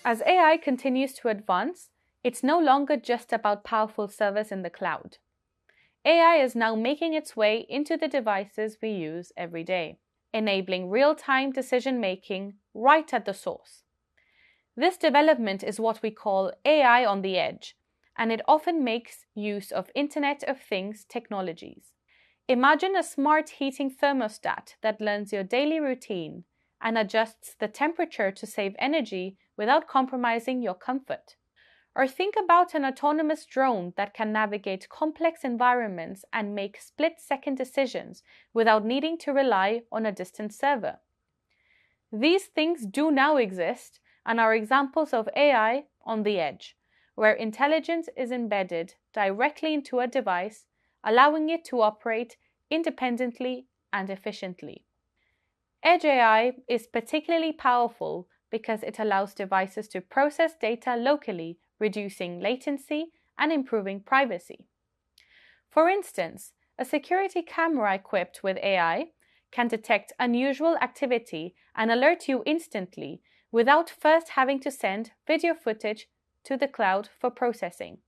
As AI continues to advance, it's no longer just about powerful servers in the cloud. AI is now making its way into the devices we use every day, enabling real-time decision-making right at the source. This development is what we call AI on the edge, and it often makes use of Internet of Things technologies. Imagine a smart heating thermostat that learns your daily routine and adjusts the temperature to save energy without compromising your comfort. Or think about an autonomous drone that can navigate complex environments and make split-second decisions without needing to rely on a distant server. These things do now exist and are examples of AI on the edge, where intelligence is embedded directly into a device, allowing it to operate independently and efficiently. Edge AI is particularly powerful because it allows devices to process data locally, reducing latency and improving privacy. For instance, a security camera equipped with AI can detect unusual activity and alert you instantly without first having to send video footage to the cloud for processing.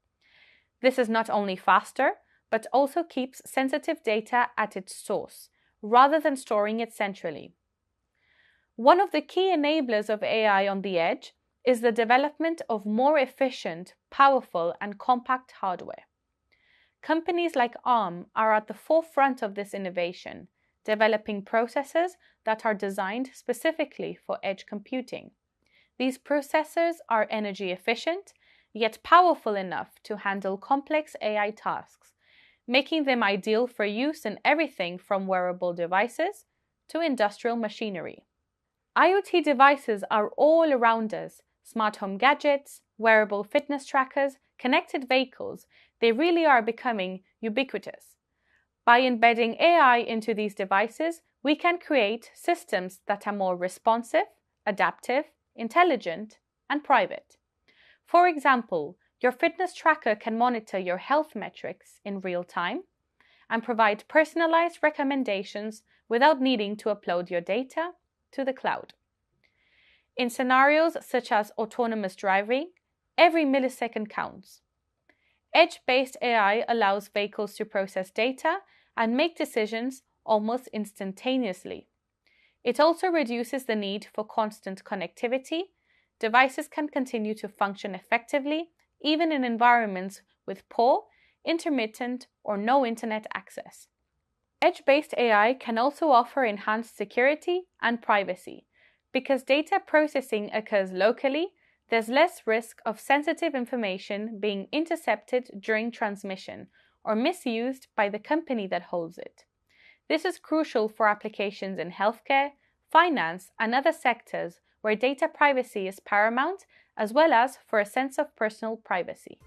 This is not only faster, but also keeps sensitive data at its source, rather than storing it centrally. One of the key enablers of AI on the edge is the development of more efficient, powerful, and compact hardware. Companies like Arm are at the forefront of this innovation, developing processors that are designed specifically for edge computing. These processors are energy efficient, yet powerful enough to handle complex AI tasks, making them ideal for use in everything from wearable devices to industrial machinery. IoT devices are all around us. Smart home gadgets, wearable fitness trackers, connected vehicles, they really are becoming ubiquitous. By embedding AI into these devices, we can create systems that are more responsive, adaptive, intelligent, and private. For example, your fitness tracker can monitor your health metrics in real time and provide personalized recommendations without needing to upload your data to the cloud. In scenarios such as autonomous driving, every millisecond counts. Edge-based AI allows vehicles to process data and make decisions almost instantaneously. It also reduces the need for constant connectivity. Devices can continue to function effectively even in environments with poor, intermittent, or no internet access. Edge-based AI can also offer enhanced security and privacy. Because data processing occurs locally, there's less risk of sensitive information being intercepted during transmission or misused by the company that holds it. This is crucial for applications in healthcare, finance, and other sectors where data privacy is paramount, as well as for a sense of personal privacy.